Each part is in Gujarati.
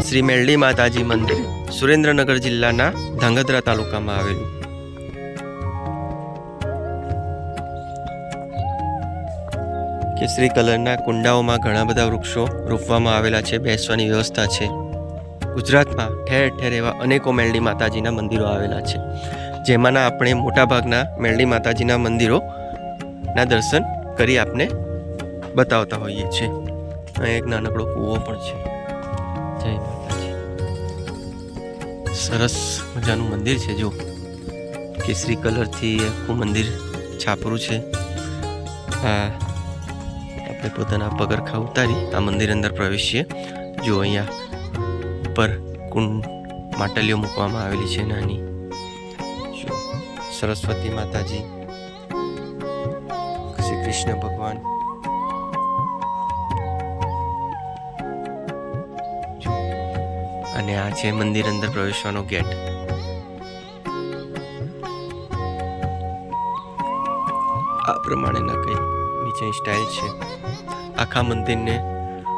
શ્રી મેલડી માતાજી મંદિર સુરેન્દ્રનગર જિલ્લાના ધાંગધ્રા તાલુકામાં આવેલું. કેસરી કલરના કુંડાઓમાં ઘણા બધા વૃક્ષો રોપવામાં આવેલા છે. બેસવાની વ્યવસ્થા છે. ગુજરાતમાં ઠેર ઠેર એવા અનેકો મેલડી માતાજીના મંદિરો આવેલા છે, જેમાંના આપણે મોટાભાગના મેલડી માતાજીના મંદિરોના દર્શન કરી આપને બતાવતા હોઈએ છીએ. અહીં એક નાનકડો કૂવો પણ છે. જય માતાજી. સરસ મજાનું મંદિર છે. જો કેસરી કલરથી આખું મંદિર છાપરું છે. આપણે પોતાના પગરખા ઉતારી આ મંદિર અંદર પ્રવેશીએ. જો અહીંયા ઉપર કુંડ માટલીઓ મૂકવામાં આવેલી છે નાની. જો સરસ્વતી માતાજી, શ્રી કૃષ્ણ ભગવાન, અને આ છે મંદિર અંદર પ્રવેશવાનો ગેટ. આ પ્રમાણેના કઈ નીચેની સ્ટાઇલ છે. આખા મંદિરને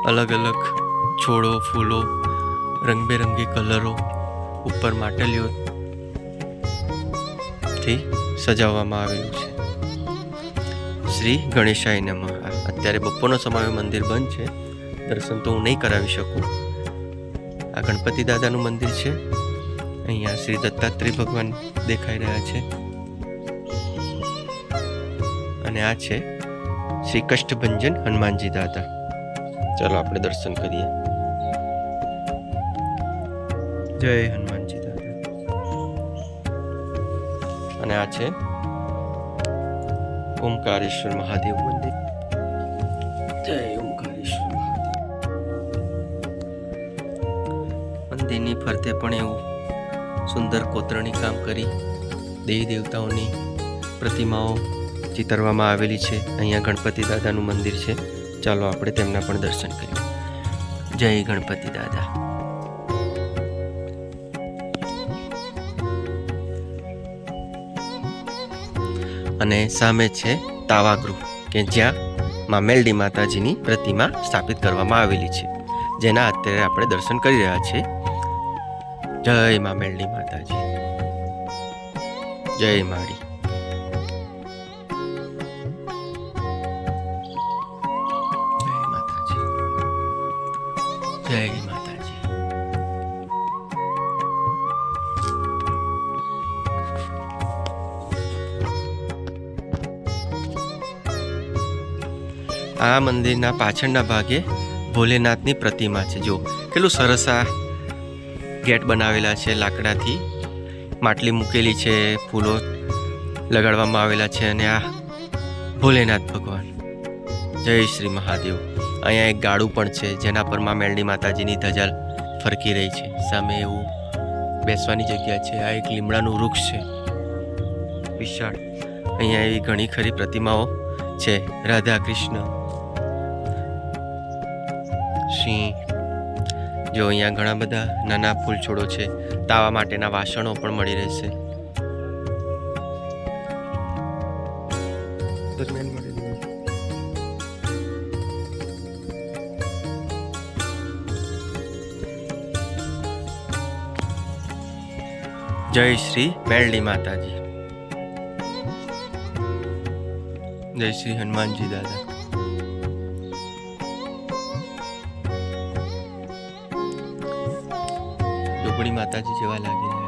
અલગ અલગ છોડો, ફૂલો, રંગબેરંગી કલરો, ઉપર માટલીઓથી સજાવવામાં આવેલું છે. શ્રી ગણેશાય નમઃ. અત્યારે બપોરનો સમય મંદિર બંધ છે, દર્શન તો હું નહીં કરાવી શકું. આ ગણપતિ દાદાનું મંદિર છે. અહીંયા શ્રી દત્તાત્રેય ભગવાન દેખાઈ રહ્યા છે, અને આ છે શ્રી કષ્ટભંજન હનુમાનજી દાદા. ચાલો આપણે દર્શન કરીએ. જય હનુમાનજી દાદા. અને આ છે ઓમકારેશ્વર મહાદેવ મંદિર. જય ઓમકારેશ્વર મહાદેવ. મંદિરની ફરતે પણ એવું સુંદર કોતરણી કામ કરી દેવી દેવતાઓની પ્રતિમાઓ ચિતરવામાં આવેલી છે. અહીંયા ગણપતિ દાદાનું મંદિર છે. ચાલો આપણે તેમના પણ દર્શન કરીએ. જય ગણપતિ દાદા. અને સામે છે તાવાગૃહ, કે જ્યાં માં મેલડી માતાજીની પ્રતિમા સ્થાપિત કરવામાં આવેલી છે, જેના અત્યારે આપણે દર્શન કરી રહ્યા છીએ. જય માં મેલડી માતાજી. જય માડી. જય માતાજી. આ મંદિરના પાછળના ભાગે ભોલેનાથની પ્રતિમા છે. જો કેટલું સરસ આ ગેટ બનાવેલા છે. લાકડાથી માટલી મૂકેલી છે, ફૂલો લગાડવામાં આવેલા છે, અને આ ભોલેનાથ ભગવાન. જય શ્રી મહાદેવ. અહીંયા એક ગાડું પણ છે, જેના પર માં મેલડી માતાજીની ધજા ફરકી રહી છે. સામે એવું બેસવાની જગ્યા છે. આ એક લીમડાનું વૃક્ષ છે વિશાળ. અહીંયા એવી ઘણી ખરી પ્રતિમાઓ છે. રાધા કૃષ્ણ, સિંહ. જો અહીંયા ઘણા બધા નાના ફૂલ છોડો છે. તાવા માટેના વાસણો પણ મળી રહેશે. જય શ્રી મેલડી માતાજી. જય શ્રી હનુમાનજી દાદા. જોગણી માતાજી જેવા લાગે.